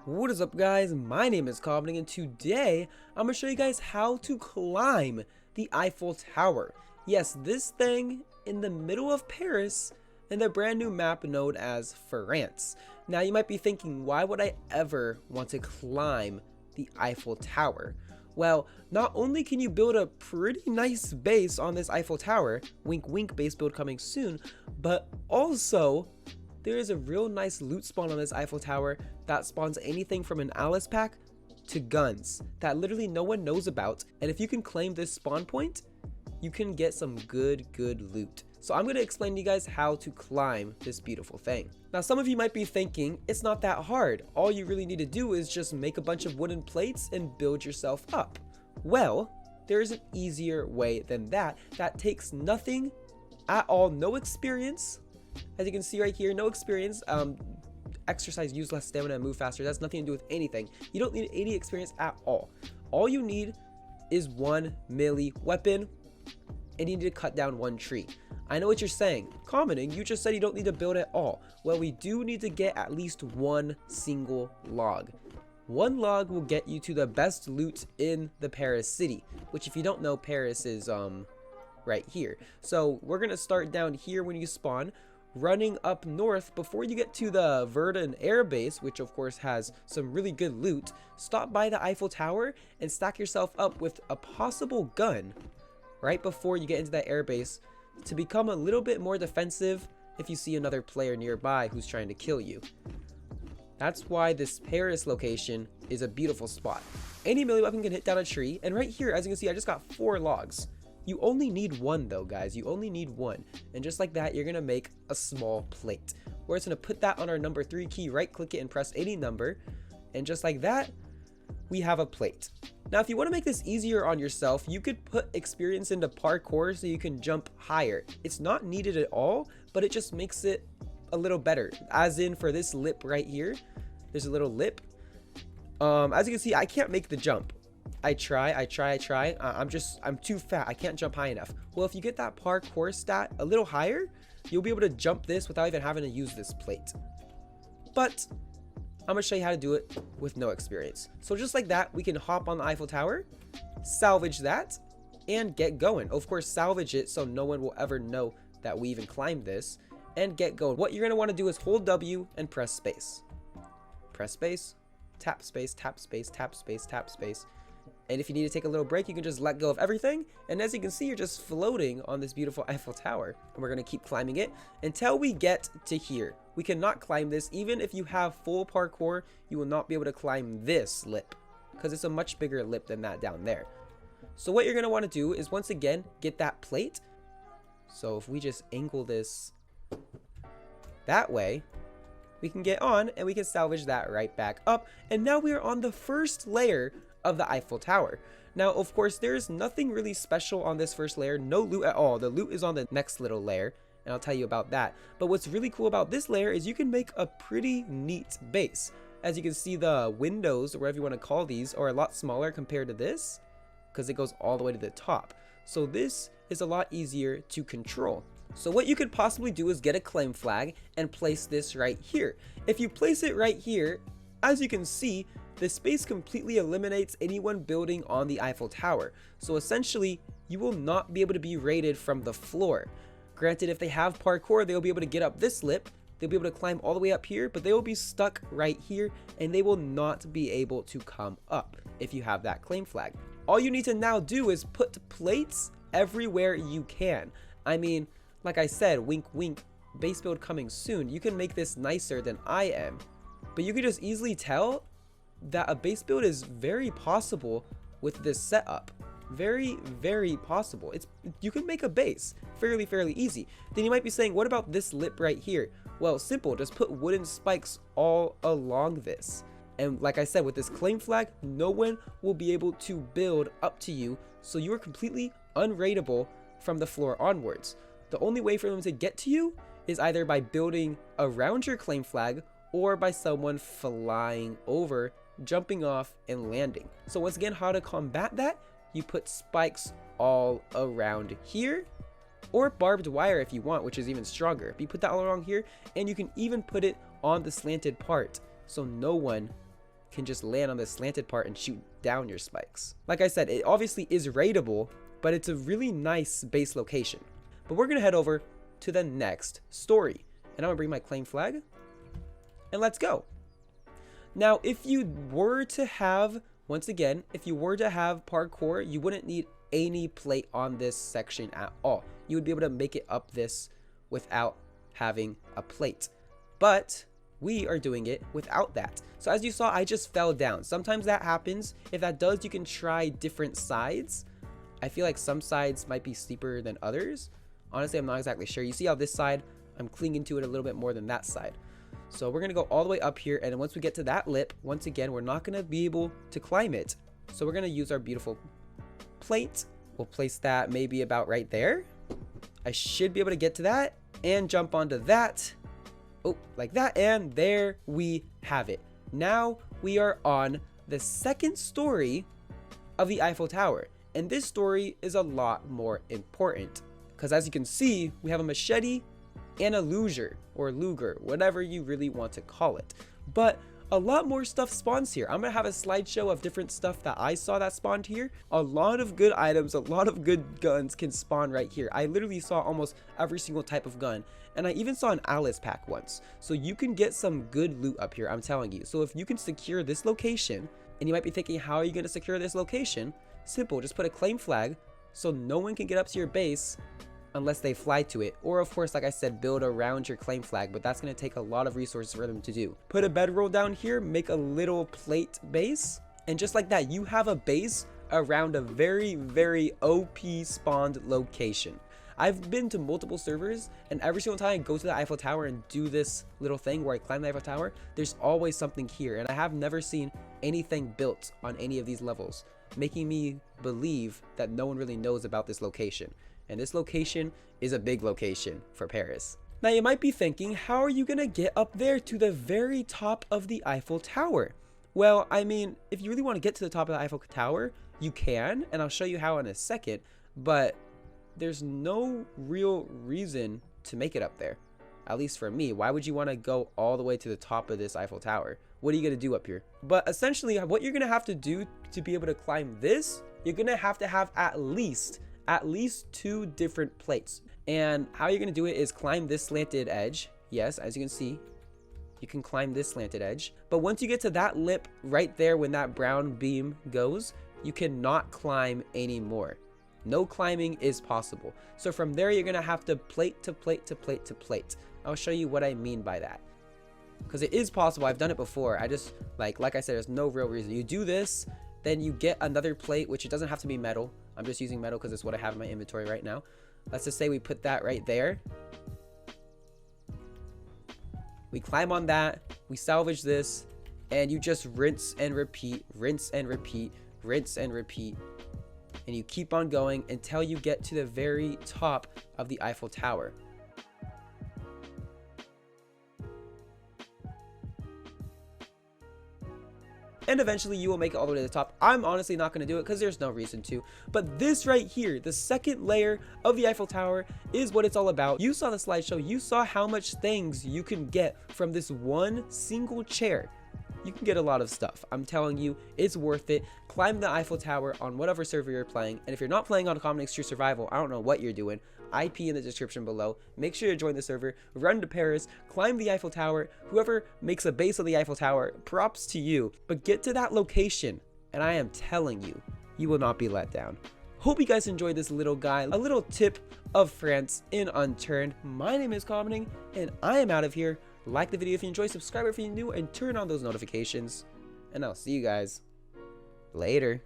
What is up, guys? My name is Cobbing, and today I'm going to show you guys how to climb the Eiffel Tower. Yes, this thing in the middle of Paris in the brand new map known as France. Now you might be thinking, why would I ever want to climb the Eiffel Tower? Well, not only can you build a pretty nice base on this Eiffel Tower, wink wink, base build coming soon, but also there is a real nice loot spawn on this Eiffel Tower that spawns anything from an Alice pack to guns that literally no one knows about. And if you can claim this spawn point, you can get some good loot. So I'm going to explain to you guys how to climb this beautiful thing. Now, some of you might be thinking it's not that hard. All you really need to do is just make a bunch of wooden plates and build yourself up. Well, there is an easier way than that. That takes nothing at all, no experience. As you can see right here, no experience, exercise, use less stamina, and move faster. That's nothing to do with anything. You don't need any experience at all. All you need is one melee weapon, and you need to cut down one tree. I know what you're saying. Commenting, you just said you don't need to build at all. Well, we do need to get at least one single log. One log will get you to the best loot in the Paris city, which if you don't know, Paris is right here. So we're going to start down here when you spawn, running up north before you get to the Verdun air base, which of course has some really good loot. Stop by the Eiffel Tower and stack yourself up with a possible gun right before you get into that air base to become a little bit more defensive if you see another player nearby who's trying to kill you. That's why this Paris location is a beautiful spot. Any melee weapon can hit down a tree, and right here, as you can see, I just got 4 logs. You only need one though, guys. You only need one. And just like that, you're going to make a small plate. We're just going to put that on our number 3 key, right click it and press any number. And just like that, we have a plate. Now, if you want to make this easier on yourself, you could put experience into parkour so you can jump higher. It's not needed at all, but it just makes it a little better. As in for this lip right here, there's a little lip. As you can see, I can't make the jump. I try. I'm too fat. I can't jump high enough. Well, if you get that parkour stat a little higher, you'll be able to jump this without even having to use this plate. But I'm gonna show you how to do it with no experience. So just like that, we can hop on the Eiffel Tower, salvage that, and get going. Of course, salvage it so no one will ever know that we even climbed this, and get going. What you're gonna want to do is hold W and press space. Press space, tap space, tap space, tap space, tap space. And if you need to take a little break, you can just let go of everything. And as you can see, you're just floating on this beautiful Eiffel Tower. And we're going to keep climbing it until we get to here. We cannot climb this. Even if you have full parkour, you will not be able to climb this lip, because it's a much bigger lip than that down there. So what you're going to want to do is, once again, get that plate. So if we just angle this that way, we can get on and we can salvage that right back up. And now we are on the first layer of the Eiffel Tower. Now, of course, there's nothing really special on this first layer, no loot at all. The loot is on the next little layer, and I'll tell you about that. But what's really cool about this layer is you can make a pretty neat base. As you can see, the windows, or whatever you want to call these, are a lot smaller compared to this, because it goes all the way to the top. So this is a lot easier to control. So what you could possibly do is get a claim flag and place this right here. If you place it right here, as you can see, the space completely eliminates anyone building on the Eiffel Tower. So essentially, you will not be able to be raided from the floor. Granted, if they have parkour, they'll be able to get up this lip. They'll be able to climb all the way up here, but they will be stuck right here, and they will not be able to come up if you have that claim flag. All you need to now do is put plates everywhere you can. I mean, like I said, wink wink, base build coming soon. You can make this nicer than I am, but you can just easily tell that a base build is very possible with this setup. Very possible. You can make a base fairly easy. Then you might be saying, what about this lip right here? Well, simple, just put wooden spikes all along this. And like I said, with this claim flag, no one will be able to build up to you, so you are completely unraidable from the floor onwards. The only way for them to get to you is either by building around your claim flag or by someone flying over, jumping off, and landing. So once again, how to combat that? You put spikes all around here, or barbed wire if you want, which is even stronger. But you put that all around here, and you can even put it on the slanted part so no one can just land on the slanted part and shoot down your spikes. Like I said, it obviously is raidable, but it's a really nice base location. But we're gonna head over to the next story, and I'm gonna bring my claim flag, and let's go. Now, if you were to have, once again, if you were to have parkour, you wouldn't need any plate on this section at all. You would be able to make it up this without having a plate. But we are doing it without that. So as you saw, I just fell down. Sometimes that happens. If that does, you can try different sides. I feel like some sides might be steeper than others. Honestly, I'm not exactly sure. You see how this side, I'm clinging to it a little bit more than that side. So we're gonna go all the way up here, and once we get to that lip, once again, we're not gonna be able to climb it. So we're gonna use our beautiful plate. We'll place that maybe about right there. I should be able to get to that and jump onto that. Oh, like that, and there we have it. Now we are on the second story of the Eiffel Tower, and this story is a lot more important because as you can see, we have a machete and a luger, or luger, whatever you really want to call it. But a lot more stuff spawns here. I'm gonna have a slideshow of different stuff that I saw that spawned here. A lot of good items, a lot of good guns can spawn right here. I literally saw almost every single type of gun, and I even saw an Alice pack once. So you can get some good loot up here, I'm telling you. So if you can secure this location, and you might be thinking, how are you gonna secure this location? Simple, just put a claim flag so no one can get up to your base unless they fly to it, or of course, like I said, build around your claim flag, but that's going to take a lot of resources for them to do. Put a bedroll down here, make a little plate base, and just like that, you have a base around a very, very OP spawned location. I've been to multiple servers, and every single time I go to the Eiffel Tower and do this little thing where I climb the Eiffel Tower, there's always something here, and I have never seen anything built on any of these levels, making me believe that no one really knows about this location. And this location is a big location for Paris. Now you might be thinking, how are you gonna get up there to the very top of the Eiffel Tower? Well, I mean, if you really want to get to the top of the Eiffel Tower, you can, and I'll show you how in a second, but there's no real reason to make it up there. At least for me. Why would you want to go all the way to the top of this Eiffel Tower? What are you gonna do up here? But essentially, what you're gonna have to do to be able to climb this, you're gonna have to have at least 2 different plates. And how you're gonna do it is climb this slanted edge. Yes, as you can see, you can climb this slanted edge. But once you get to that lip right there, when that brown beam goes, you cannot climb anymore. No climbing is possible. So from there, you're gonna have to plate to plate to plate to plate. I'll show you what I mean by that, because it is possible. I've done it before. I just like I said, there's no real reason. You do this, then you get another plate, which it doesn't have to be metal. I'm just using metal because it's what I have in my inventory right now. Let's just say we put that right there. We climb on that, we salvage this, and you just rinse and repeat, rinse and repeat, rinse and repeat. And you keep on going until you get to the very top of the Eiffel Tower. And eventually you will make it all the way to the top. I'm honestly not going to do it because there's no reason to. But this right here, the second layer of the Eiffel Tower, is what it's all about. You saw the slideshow. You saw how much things you can get from this one single chair. You can get a lot of stuff. I'm telling you, it's worth it. Climb the Eiffel Tower on whatever server you're playing. And if you're not playing on Common Extreme Survival, I don't know what you're doing. IP in the description below. Make sure to join the server, run to Paris, climb the Eiffel Tower. Whoever makes a base on the Eiffel Tower, props to you. But get to that location, and I am telling you, you will not be let down. Hope you guys enjoyed this little guy, a little tip of France in Unturned. My name is Common, and I am out of here. Like the video if you enjoyed, subscribe if you're new, and turn on those notifications. And I'll see you guys later.